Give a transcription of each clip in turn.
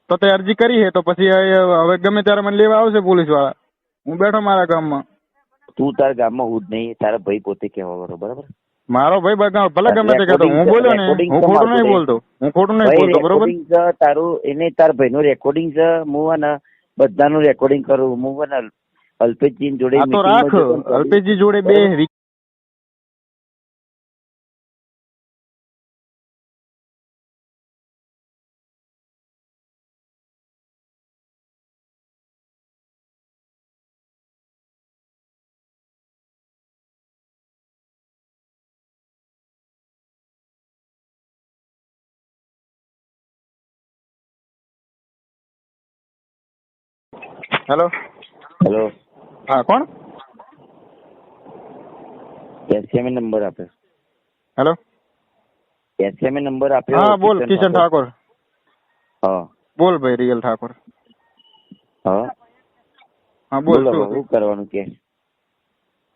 તો તે અરજી કરી છે તો પછી હવે ગમે ત્યારે મને લેવા આવશે પોલીસ વાળા. હું બેઠો મારા ગામમાં. તું તારા ગામમાં હું જ નહીં, તારા ભાઈ પોતે કહેવા વાળો, બરાબર? મારો ભાઈ ભલે ગમે તે કહેતો, હું બોલ્યો ને, હું ખોટું નહીં બોલતો, હું ખોટું નહીં બોલતો, બરોબર? તારું એને તારા ભાઈનું રેકોર્ડિંગ છે, હું ને બધાનું રેકોર્ડિંગ કરું, હું ને અલ્પેશજી જોડે આ તો રાખ, અલ્પેશજી જોડે બે હેલો હેલો, હા કોણ? એસએમએ નંબર આપ્યો. હેલો, એસએમએ નંબર આપ્યો. હા બોલ, કિશન ઠાકોર. હા બોલ ભાઈ, રિયલ ઠાકોર. હા હા બોલ, શું કરવાનું કે?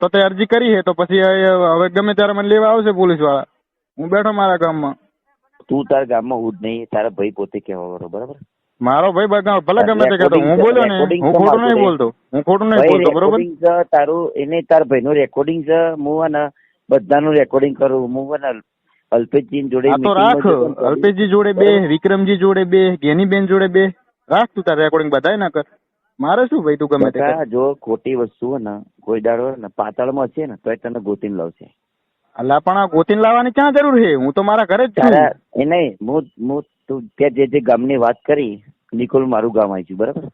તો તે અરજી કરી છે તો પછી હવે ગમે ત્યારે મને લેવા આવશે પોલીસ વાળા. હું બેઠો મારા ગામમાં. તું તારા ગામમાં હું જ નહીં, તારા ભાઈ પોતે કહેવા વાળો, બરાબર? મારો ભાઈ ભલે ગમે તે કહેતો, હું બોલ્યો ને, હું ખોટું નહીં બોલતો, હું ખોટું નહીં બોલતો, બરોબર? તારું એને તારા ભાઈનું રેકોર્ડિંગ છે, હું ને બધાનું રેકોર્ડિંગ કરું, હું ને અલ્પેશજી જોડે. આ તો રાખ, અલ્પેશજી જોડે બે, વિક્રમજી જોડે બે, ગેનીબેન જોડે બે, રાખ તું તાર રેકોર્ડિંગ બધાય ના કર. મારે શું ભાઈ, તું ગમે તે કર. જો ખોટી વસ્તુ હોય ને, કોઈ દાડો ને પાતાળમાં છે ને, તો તને ગોતીને લાવશે. અલા પણ આ ગોતીને લાવવાની ક્યાં જરૂર છે? હું તો મારા ઘરે જ છું. એ નહીં, હું તું ત્યાં જે ગામની વાત કરી, નિકોલ મારું ગામ આવી ગયું, બરાબર?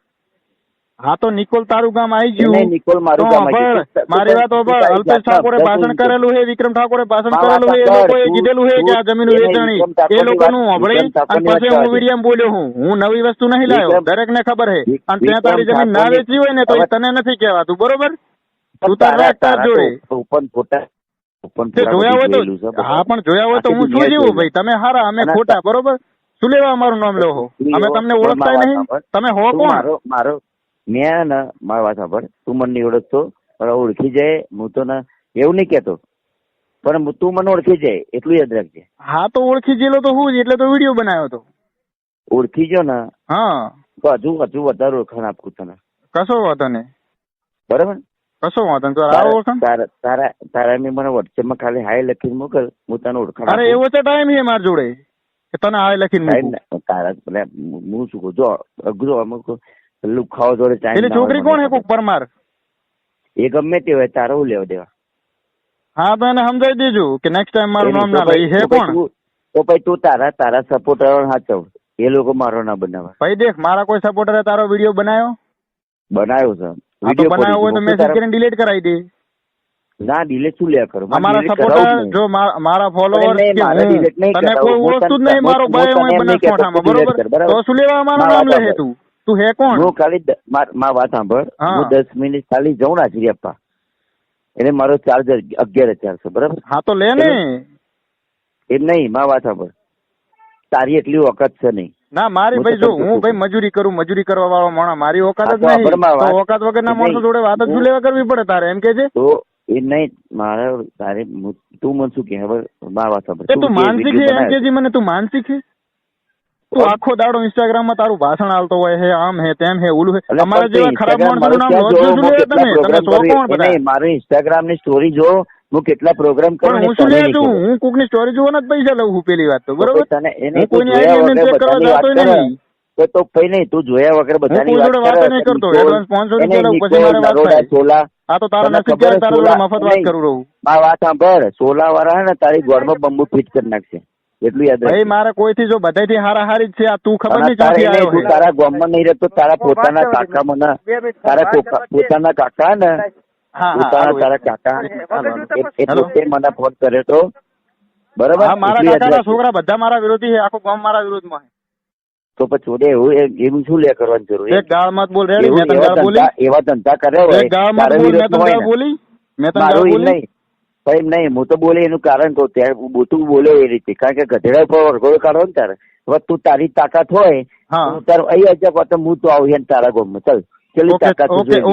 હા તો નિકોલ તારું ગામ આવી ગયું. નિકોલ મારું ગામ આવી ગયું. મારી વાત સાંભળ, અલ્પેશ ઠાકોરે ભાષણ કરેલું છે, વિક્રમ ઠાકોરે ભાષણ કરેલું છે, એ લોકોએ કીધેલું છે કે આ જમીન વેચાણી, એ લોકોનું સાંભળી અને પછી હું વિડીયો બોલ્યો. હું નવી વસ્તુ નહીં લાવ્યો, દરેક ને ખબર છે. અને ત્યાં તારી જમીન ના વેચી હોય ને તો તને નથી કહેવાતું, બરોબર? તું તાર રાખ તાર જોડે. જોયા હોય તો હા, પણ જોયા હોય તો હું શું જેવું ભાઈ? તમે હારા, અમે ખોટા, બરોબર? શું લેવા અમારું નામ લો? અમે તમને ઓળખતા નહીં. તમે હો કોણ? મારો મેં ને મારી વાત સાંભળ, તું મને નહીં ઓળખતો, ઓળખી જાય. હું તો ને એવું નહીં કેતો, પણ તું મને ઓળખી જાય એટલું યાદ રાખજે. હા તો ઓળખી ગયેલો તો હું એટલે તો વિડીયો બનાવ્યો હતો. ઓળખી ગયો ને? હા, તો હજુ વધારે ઓળખાણ આપું તને. કશો વાંધો નહીં, બરાબર? કશો વાંધો નહીં. તારા મેં મને વોટ્સએપમાં ખાલી હાય લખીને મોકલ, હું તને ઓળખાણ. અરે એવો છે ટાઈમ છે મારી જોડે કે તને હાય લખીને તારા હું શું કહું? જો અઘરો અમુક લુખાઓ જોડે પેલી છોકરી કોણ હે કોક પરમાર? એ ગમે તે હોય, તારો લેવા દેવા. હા તો એને સમજાવી દેજો કે નેક્સ્ટ ટાઈમ મારું નામ ના લઈ. હે કોણ? તો ભાઈ તું તારા સપોર્ટર હાચવ, એ લોકો મારો ના બનાવે. ભાઈ દેખ, મારા કોઈ સપોર્ટરે તારો વિડીયો બનાવ્યો છે. વિડીયો બનાવ્યો હોય તો મેસેજ કરીને ડિલીટ કરાવી દે. ના, ડિલીટ શું લે કરું? અમારા સપોર્ટર જો મારા ફોલોવર તને કોઈ વસ્તુ જ નહીં, મારો ભાઈ હું બનાસકાંઠામાં, બરોબર? તો શું લેવા અમારું નામ લે? તું હે કોણ? હું ખાલી વાત સાંભળ, હું 10 મિનિટ ખાલી જઉં ને હાજરી આપવા, એટલે મારો ચાર્જ 11,000 છે, બરાબર? હા તો લે ને. એમ નહીં, મારી વાત સાંભળ, તારી એટલી વખત છે નહીં. ના મારી ભાઈ, જો હું ભાઈ મજૂરી કરું, મજૂરી કરવા વાળો માણસ, મારી ઓકાત જ નહીં. ઓકાત વગરના માણસો જોડે વાત જ લેવા કરવી પડે તારે, એમ કે છે? તો એ નહીં, મારે તારે તું મને શું કે હવે મારી વાત સાંભળ. તું માનસિક છે એમ કે મને? તું માનસિક છે? તું આખો દાડો ઇન્સ્ટાગ્રામ માં તારું ભાષણ આલતો હોય હે, આમ હે તેમ હે ઓલું હે. અમારા જેવા ખરાબ માણસોનું નામ રોજ લે તમે સો કોણ બધા? મારી ઇન્સ્ટાગ્રામ ની સ્ટોરી જો, હું કેટલા પ્રોગ્રામ કરું. હું શું લે છું? હું કોક ની સ્ટોરી જોવાના જ પૈસા લઉં છું, પેલી વાત તો, બરોબર? હું કોઈની આઈડી ચેક કરવા જતો નહીં. તો કઈ નહીં, તું જોયા વગર બધાની વાત નહીં કરતો. એડવાન્સ 500 રૂપિયા પછી મારે વાત થાય. સોલા આ તો તારા નસીબ કે તારા મફત વાત કરું રહું. આ વાત સાંભળ, સોલા વાળા ને તારી ગોળમાં બંબુ ફિટ કરી નાખશે, એટલું યાદ રાખ. ભાઈ મારે કોઈથી જો બધાથી હારી જ છે. આ તું ખબર નહીં ક્યાંથી આવ્યો છે. તારા ગામમાં નહીં રહેતો, તારા પોતાના કાકા મને, તારા પોતાના કાકા ને, તારા કાકા એ મને ફોન કર્યો તો, બરાબર? મારા કાકાના છોકરા બધા મારા વિરોધી છે, આખો ગામ મારા વિરોધમાં છે. તો પછી એવું શું લે કરવાની જરૂર? એક ગાળ મત બોલ રેડી, મેં તને ગાળ બોલી? એવા ધંધા કર્યા હોય, એક ગાળ મત બોલ, મેં તને ગાળ બોલી? મેં તને ગાળ બોલી નહીં? ભાઈ નહીં, હું તો બોલે એનું કારણ કહું, ત્યારે તું બોલ્યો એ રીતે, કારણ કે ગધેડા પર વરઘોડો કાઢો ને તારે. હવે તું તારી તાકાત હોય, તારું અહીં અજબ તો હું તો આવું તારા ગામમાં. ચાલ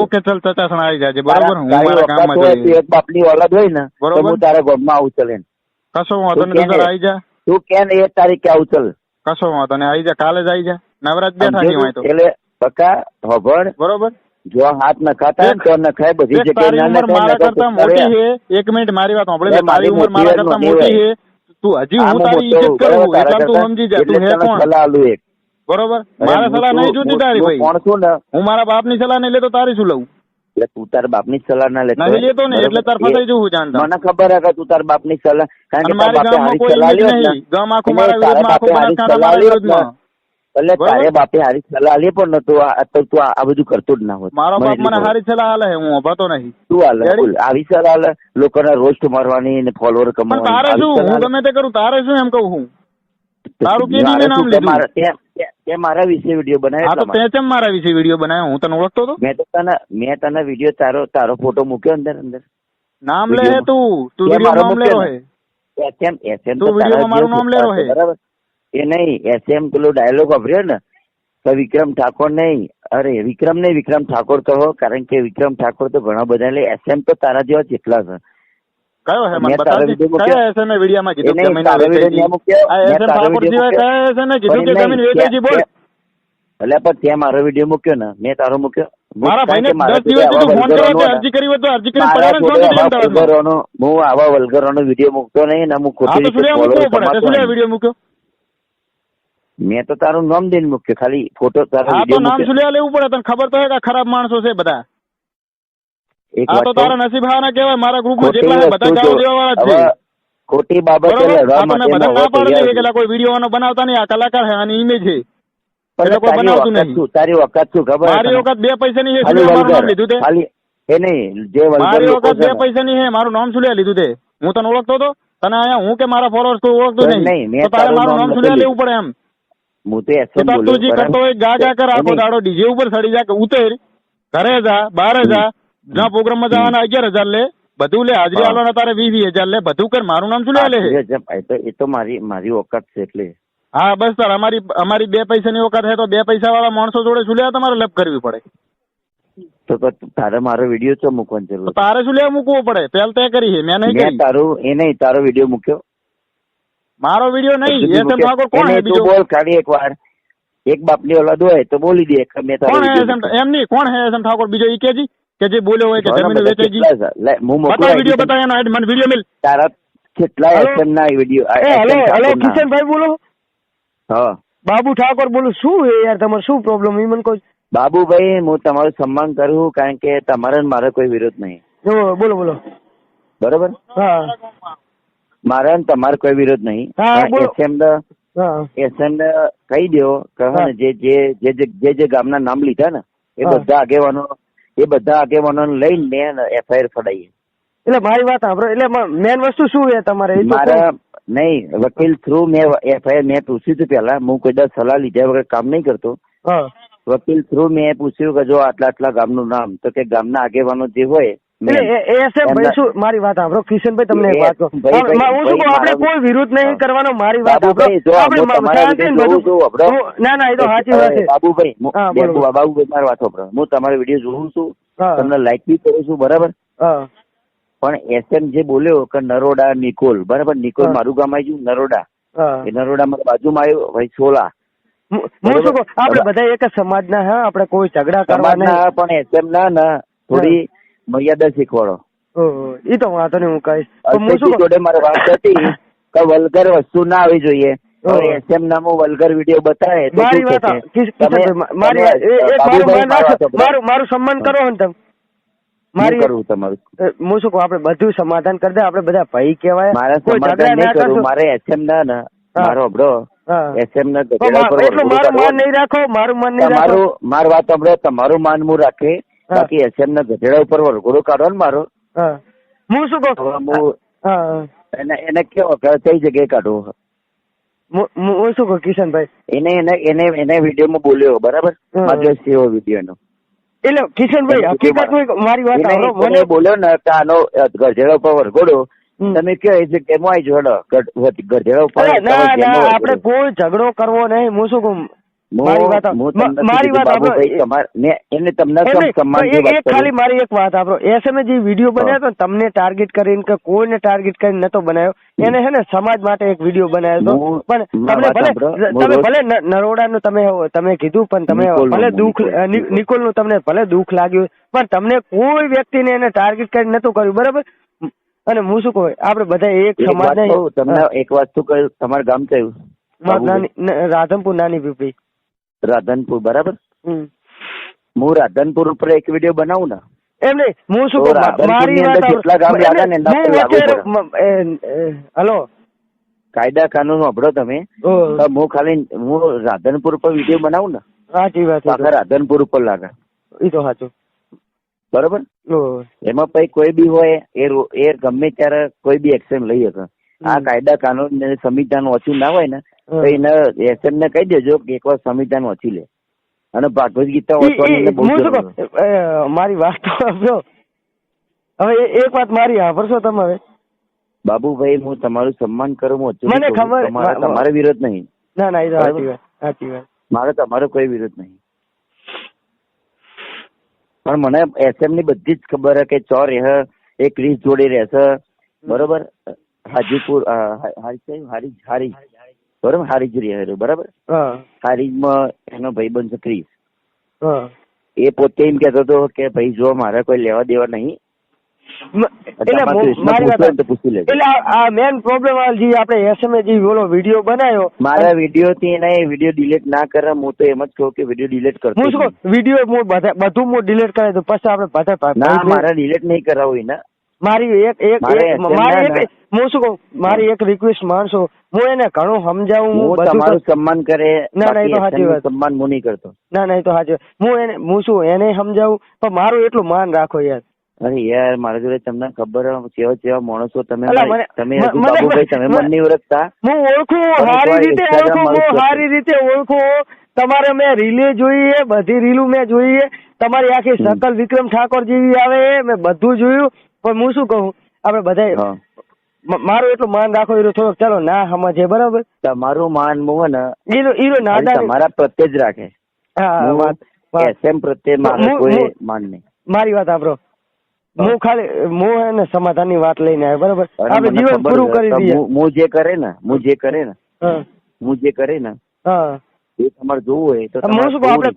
ઓકે ચાલ ચચાસણ આવી જાય, બરોબર? હું મારા ગામમાં જઈ, એક બાપની ઓલાદ હોય ને, બરોબર, હું તારા ગામમાં આવું. ચાલે કશો વાંધો નહીં, આવી જા. તું કે ને એ તારીખે આવું. ચાલ કશો વાંધો નહીં, આવી જા, કાલે જ આવી જા. નવરાજ બેઠા છીએ અહીં તો. એટલે બકા હોભળ બરોબર. જો હાથ નખાતા ને તો નખાય બધી એક જગ્યાએ. તારી ના ઉંમર નખાય, મારા નકર કરતા તું મોટી કરે. છે. એક મિનિટ મારી વાત સાંભળે. એ તારી મારી ઉંમર મારા કરતા મોટી મોટી હોય. છે. તું હજી આ હું હું તારી મોટો ઇજ્જત બરાબર કરું તારા એટલા તું કરતા. સમજી જા. એટલે તું હે તને કોણ? સલાહ આલું એક. બરોબર. અરે મારા સલાહ નહીં હું જોતી તારી ભાઈ. કોણ છું ને હું મારા બાપની સલાહ નહીં લેતો, તારી શું લઉં? એટલે તું તારા બાપની સલાહ ના લેતો નહીં લેતો ને બરાબર? એટલે તાર ફસાઈ જવું જાણતા. મને ખબર હે કે તું તારા બાપની સલાહ, કારણ કે અને તારા મારી બાપે ગામમાં હારી કોઈ સલાહ ઇમેજ લ્યો જ ને. નહીં. ગામ આખું એટલે મારા તારા વિરોધમાં, આખું બાપે હારી બનાસકાંઠા સલાહ મારા લ્યો જ ને. વિરોધમાં. એટલે બરાબર? તારે બાપે હારી સલાહ લે પણ નતું તું આ બધું કરતો જ ના હોત. મારો બાપ એટલું મને ખબર. સારી સલાહ આલે છે, હું અભાતો નહીં. તું હાલે Ready? બોલ, આવી સલાહ હાલે લોકોને રોસ્ટ મારવાની ને ફોલોવર પણ કમાવાની, તારે આવી શું? સલાહ હું હાલે? ગમે તે કરું, તારે શું એમ કહું હું? તારું કેદી મારે મેં નામ શું કે લીધું? તે મારા વિશે વિડીયો હા બનાવ્યો તો એટલા માટે. તે કેમ મારા વિશે વિડીયો બનાવ્યો? હું તને ઓળખતો હતો? મેં તને વિડીયો તારો ફોટો મૂક્યો અંદર નામ લે હે વિડીયોમાં. તું તે વિડીયો મારો નામ લેરો મૂક્યો હે. ને. SM તું તો વિડીયોમાં તારા મારું જેવો નામ લેરો છે, હે. બરાબર? એ નહીં, SM પેલો ડાયલોગ વાપર્યો ને કે વિક્રમ ઠાકોર નહીં, અરે વિક્રમ નહીં, વિક્રમ ઠાકોર કહો, કારણ કે વિક્રમ ઠાકોર તો ઘણા બધા, એટલે SM તો તારા જેવા જેટલા છે. કયો હે મને મેં તારો બતાવજે. વિડીયો મૂક્યો. કયા SM એ વિડીયોમાં એ કીધું નહીં, જમીન તારો વેચાઈ વિડીયો ગઈ? મેં મૂક્યો. આ મેં SM તારો ઠાકોર વિડીયો સિવાય મૂક્યો. કયા SM એ કીધું કે પણ જમીન નહીં, વેચાઈ ગઈ? બોલ. એટલે પણ ત્યાં મારો વિડીયો મૂક્યો ને, મેં તારો મૂક્યો. મારા કારણ ભાઈને કે મારા 10 દિવસથી જોડે તું આવા ફોન કર્યો વલ્ગરોનો કે હતા. અરજી કરી હોય તો અરજી કરી મારા પડે ને જોડે શાંતિથી આવા અમદાવાદમાં. હું આવા વલ્ગરોનો વિડીયો મૂકતો નહીં ને હું હા ખોટી તો રીતે સુલ્યા follower મૂકવો પડે. કમાતો સુલ્યા નહીં. વિડીયો મૂક્યો. મેં તો તારું નામ દઈને મૂક્યો, ખાલી ફોટો તારો હા તો વિડીયો નામ મૂક્યો. સુલ્યા લેવું પડે. તને ખબર તો હે કે ખરાબ માણસો છે બધા. એક આ વાત તો કહું? તારા નસીબ હારા કહેવાય. મારા ગ્રુપમાં ખોટી જેટલા છે બધા વસ્તુ ગાળો જો- દેવા વાળા જ હવે છે. ખોટી બાબતે બરોબર. લડવા આ તો મેં માટે બધા ના પાડી તૈયાર દઈએ કે કોઈ વિડીયો બનાવતા નહીં, આ કલાકાર છે, આની ઇમેજ છે. પણ એટલે કોઈ તારી બનાવતું વખત નહીં. શું, તારી વખત શું ખબર મારી તને? વખત 2 પૈસાની છે. ખાલી સુલ્યા મારું નામ વલ્ગર, લીધું તે. ખાલી એ નહીં, જે વલ્ગર મારી લોકો વખત છે 2 ને. પૈસાની છે. મારું નામ સુલ્યા લીધું તે. હું તને ઓળખતો હતો? તને અહીંયા હું કે મારા ફોલોઅર્સ તું ઓળખતો નહીં, નહીં, મેં તો તારે તારું મારું નામ નામ નથી સુલ્યા લેવું લીધું. પડે એમ. હું તો તો SM તાર તું જે બોલ્યો, કરતો હોય ગા ગા કર, આખો નહીં. દાડો ડીજે ઉપર ચડી જા કે ઉતર, ઘરે જા, બહાર જા, જ્યાં પ્રોગ્રામમાં જવાના 11,000 લે, બધું લે, હાજરી હા. આલવાના તારે 20,000 લે, બધું કર. મારું નામ શું લે છે? એ તો મારી ઓકાત છે એટલે. હા બસ તાર અમારી 2 પૈસાની વખત હે તો 2 પૈસા વાળા માણસો જોડે સુલ્યા તમારે લપ કરવી પડે. તો તારે મારો વિડીયો તો મૂકવાની જરૂર તો તારે સુલ્યા મૂકવો પડે. પહેલ તે કરી છે, મેં નહીં મેં કરી. તારું એ નહીં, તારો વિડીયો મૂક્યો. મારો વિડીયો નહીં. પછી SM મૂક્યો. ઠાકોર કોણ એને હે તું બીજો? બોલ ખાલી એક વાર, એક બાપની ઓલાદ હોય તો બોલી દે કે મેં તારો કોણ હે વિડીયો SM? મૂક્યો. એમ નહીં, કોણ હે SM ઠાકોર બીજો? ઈ કેજી કે જે બોલ્યો હોય કે ઘણા જમીન બધા વેચાઈ ગઈ. કેટલા છે? લે, હું મોકલું બતાવ વિડીયો, ID બતાવ એનો ID, મને વિડીયો મિલ. તારા કેટલા હલો? SM ના વિડીયો? હેલો હેલો કિશનભાઈ બોલો. હા બાબુ ઠાકોર બોલું. શું હે યાર તમારે શું પ્રોબ્લેમ? એ મને કહો. બાબુભાઈ, હું તમારું સન્માન કરું, કારણ કે તમારે ને મારે કોઈ વિરોધ નહીં, બોલો બોલો. બરોબર? હા મારે ને તમારે કોઈ વિરોધ નહીં. હા, બોલો. હા SM ને કહી દો કે હે ને જે ગામના નામ લીધા ને એ હા. બધા આગેવાનો લઈને મેં FIR ફડાઈએ. એટલે મારી વાત સાંભળો. એટલે મેન વસ્તુ શું છે તમારે? એ તો મારે કહો. નહીં, વકીલ થ્રુ મેં FIR મેં પૂછ્યું હતું પેલા. હું કોઈ દર સલાહ લીધા વગર કામ નહીં કરતો. હા વકીલ થ્રુ મેં પૂછ્યું કે જો આટલા ગામનું નામ, તો કે ગામના આગેવાનો જે હોય એટલે SM ભાઈ શું, મારી વાત સાંભળો કિશનભાઈ, તમને એક વાત કહું. હું શું કહું, આપણે કોઈ વિરોધ નહીં કરવાનો. મારી વાત બાબુભાઈ, જો સાંભળો. હું તમારા શાંતિ ને વિડીયો બધું. જોઉં છું, હભળો. ના ના, એ તો સાચી વાત છે. બાબુભાઈ, હા, બોલો. બાબુભાઈ મારી વાત સાંભળો. હું તમારા વિડીયો જોઉં છું, હા. તમને લાઈક બી કરું છું, બરાબર? હા પણ SM જે બોલ્યો કે નરોડા નિકોલ, બરાબર? નિકોલ હા. મારું ગામ આવી ગયું, નરોડા. હા એ નરોડા મારા બાજુમાં આવ્યું, ભાઈ સોલા. હું શું કહું, આપણે બધા એક જ સમાજના હા, આપણે કોઈ ઝઘડા કરવા નહીં. સમાજના, પણ SM ના થોડી મર્યાદા શીખવાડો. એ તો વાંધો નહીં, હું કહીશ. તો હું શું અલ્પેશજી કહું, જોડે મારી વાત હતી કે વલ્ગર વસ્તુ ના આવી જોઈએ. હવે SM નામો વલ્ગર વિડીયો બતાવે તો મારી શું વાત થશે? કિશનભાઈ, મારી વાત, બાબુભાઈ, મારી વાત સાંભળો. મારું સન્માન કરો ને તમે. શું મારી કરવું તમારું? હું શું કહું, આપણે બધું સમાધાન કરી દે. આપણે બધા ભાઈ કહેવાય. મારે કોઈ ઝઘડા સમાધાન નહીં ના કરવું. કરશો. મારે SM ના હા. મારો અબડો હા. SM ના તો ગધેડા પર એટલું વરઘોડો મારું માન કાઢવાનો. નહીં રાખો, મારું માન નહીં રાખો. મારી વાત સાંભળો, તમારું માન હું રાખે, હા. બાકી SM ના ગધેડા ઉપર વરઘોડો કાઢો ને મારો. હા હું શું કહું, હવે હું હા એને કેવો કે કઈ જગ્યાએ કાઢવો? હું શું કહું કિશનભાઈ, એને વિડીયોમાં બોલ્યો, બરાબર? હા. મારો સેવો વિડીયો નો એટલે કિશનભાઈ હકીકત મારી વાત સાંભળો. મને બોલ્યો ને કે આનો ગધેડા ઉપર વરઘોડો, હમ. તમે કયો એ કેમ આવી જોડો ગધેડા ઉપર? અરે ના ના, આપણે કોઈ ઝઘડો કરવો નહીં. હું શું કહું, મારી વાત બાબુભાઈ એને તમને સન્માનથી વાત એક કરું. ખાલી મારી એક વાત આપડો એસએમએ જે વિડીયો બનાવ્યો હતો ને, તમને ટાર્ગેટ કરીને કે કોઈને ટાર્ગેટ કરીને નતો બનાવ્યો, એને છે ને સમાજ માટે એક વિડીયો બનાવ્યો હતો. પણ તમને તમે ભલે નરોડાનું તમે કીધું, પણ તમે ભલે દુઃખ નિકોલનું તમને ભલે દુઃખ લાગ્યું, પણ તમને કોઈ વ્યક્તિને એને ટાર્ગેટ કરીને નતું કર્યું, બરાબર? અને હું શું કહું, આપડે બધા એક સમાજ નહીં. તમને એક વસ્તુ કહ્યું, તમારું ગામ કયું? રાધનપુર નાની પીપળી. રાધનપુર, બરાબર. હું રાધનપુર ઉપર એક વિડીયો બનાવું ને, એમ નહીં, હું શું કહું, મારી જેટલા ગામ લાગે ને એના પર લાગુ પડે. હલો, કાયદા કાનૂન વાપરો તમે. હું રાધનપુર ઉપર વિડીયો બનાવું ને, સાચી વાત, રાધનપુર ઉપર લાગે. એ તો સાચું, બરોબર. એમાં પછી કોઈ બી હોય એ ગમે ત્યારે કોઈ બી એક્શન લઈ શકે. આ કાયદા કાનૂન સંવિધાન ઓછું ના હોય ને તો એને એસએમ ને કહી દેજો કે એકવાર સંવિધાન ઓછી લે અને ભાગવત ગીતા વાંચવાની. મારી વાત તો સમજો. હવે એક વાત મારી સાંભળશો તમે? બાબુભાઈ, હું તમારું સન્માન કરું, મને ખબર, તમારો વિરોધ નહીં. ના ના, એ તો સાચી વાત, સાચી વાત. મારો તમારો કોઈ વિરોધ નહીં, પણ મને એસએમ ની બધી જ ખબર કે ચોર એ ક્રિસ જોડે રહેશે, બરોબર. હાજીપુર હારીજ બરોબર, હારીજ રહે, બરાબર. હારીજમાં એનો ભાઈબંધ છે ક્રિસ. એ પોતે એમ કેતો હતો કે ભાઈ જો મારે કોઈ લેવા દેવા નહીં. એટલે આ મેન પ્રોબ્લેમ જે આપણે એસએમએ જે ઓલો વિડીયો બનાવ્યો, મારા વિડીયો થી એને વિડીયો ડિલીટ ના કરે. હું તો એમ જ કહું કે વિડીયો ડિલીટ કરતો. હું શું વિડીયો બધું હું ડિલીટ કરે તો પછી આપણે બધા ના, મારે ડિલીટ નહીં કરાવવું ને. મારી હું શું કહું, મારી એક રિક્વેસ્ટ માનશો, હું એને ઘણું સમજાવું. હું તમારું સન્માન કરે. ના ના, એ તો સાચી વાત. સન્માન હું નહીં કરતો. ના ના, એ તો સાચી વાત. હું શું એને સમજાવું, પણ મારું એટલું માન રાખો યાર. અરે યાર, મારા જોડે તમને ખબર કેવા માણસો તમે બાબુભાઈ, તમે મન નહીં ઓળખતા. હું ઓળખું, સારી રીતે ઓળખું. તમારે મેં રીલે જોઈએ, બધી રીલું મેં જોઈએ. તમારી આખી શકલ વિક્રમ ઠાકોર જેવી આવે, મેં બધું જોયું. પણ હું શું કહું, આપડે બધા મારું એટલું માન રાખો. હીરો થોડોક ચાલો ના સમજે, બરાબર. તમારું માન મોહ ને હીરો નાદા તમારા પ્રત્યે જ રાખે. હા, એસએમ પ્રત્યે મારું કોઈ માન નહીં. મારી વાત આપડો, હું ખાલી એને સમાધાન ની વાત લઈને આવ્યો, બરાબર. આપડે જીવન પૂરું કરી દઈએ. હું જે કરે ને એ તમારે જોવું હોય તો આપડે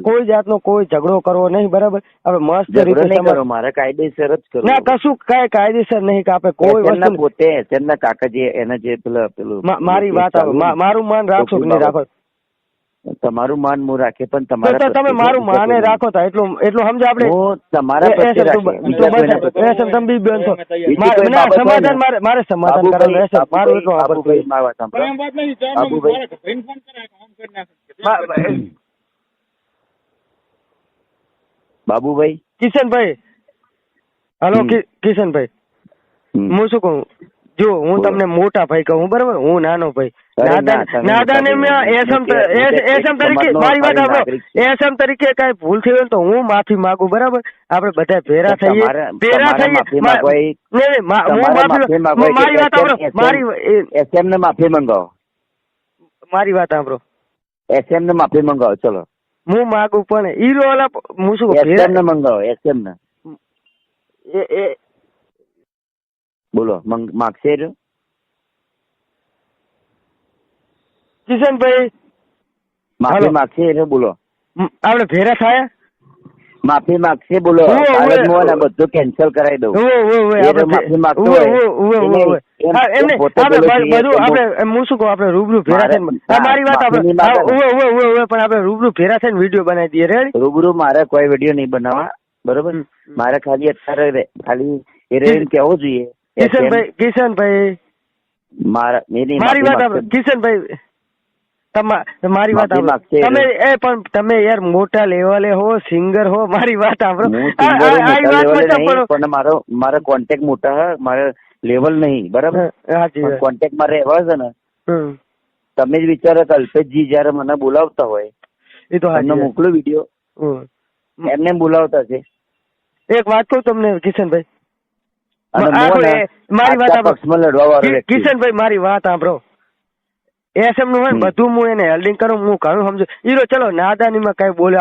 કોઈ જાતનો કોઈ ઝઘડો કરવો નહીં, બરાબર. આપડે મસ્ત રીતે મારે કાયદેસર જ કરો. ના, કશું કઈ કાયદેસર નહીં કે આપડે કોઈ વસ્તુ પોતે એમના કાકા જે એને જે પેલું મારી વાત આવે, મારું માન રાખશો કે નહીં રાખો? તમારું માન હું રાખે, પણ તમારા તમે મારું માને રાખો તો એટલું સમજો. આપડે તમારા સમાધાન મારે સમાધાન કરવાનું. મારું એટલું બાબુભાઈ, કિશનભાઈ, હલો કિશનભાઈ, હું શું કહું, જો હું તમને મોટા ભાઈ કહું, બરાબર, હું નાનો ભાઈ. નાદાને એસએમ તરીકે મારી વાત આપડો એસએમ તરીકે કઈ ભૂલ થઈ હોય તો હું માફી માંગુ, બરાબર. આપડે બધા ભેરા થઈએ. મારી વાત આપડો, એસએમ ને માફી મંગાવો. મારી વાત સાંભળો, એસએમ ને માફી મંગાવો. ચલો, હું માગું, પણ હીરો વાલા હું શું એસએમ ને મંગાવો. એસએમ ને બોલો, માગશે રહ્યો કિશનભાઈ? માફી માગશે એટલે બોલો. આપડે ભેરા થાય, માફી માગશે બોલો. બધું કેન્સલ કરાવી દઉં. માફી માંગતો હું શું કહું, આપડે રૂબરૂ ભેરા થઈને મારી વાત આપડે પણ આપડે રૂબરૂ ભેરા થઈને વિડીયો બનાવી દઈએ. રેડી? રૂબરૂ મારે કોઈ વિડીયો નહીં બનાવવા, બરોબર. મારે ખાલી અત્યારે ખાલી એ કેવું જોઈએ કિશનભાઈ, મારી વાત આપડે કિશનભાઈ, મારી વાત તમે પણ તમે યાર મોટા લેવલે હો, સિંગર હો. મારી વાત સાંભળો, પણ મારો કોન્ટેક્ટ મોટા હે, મારે લેવલ નહીં, બરાબર. કોન્ટેક્ટ માં રહેવા છે ને. તમે જ વિચારો કે અલ્પેશજી જયારે મને બોલાવતા હોય એ તો તમને મોકલો વિડીયો, એમને બોલાવતા છે. એક વાત કહું તમને કિશનભાઈ, મારી વાત કિશનભાઈ, મારી વાત સાંભળો. એસએમ નું હોય ને બધું હું એને હેલ્ડિંગ કરું, હું ઘણું સમજુ. હીરો ચલો નાદાનીમાં કઈ બોલ્યો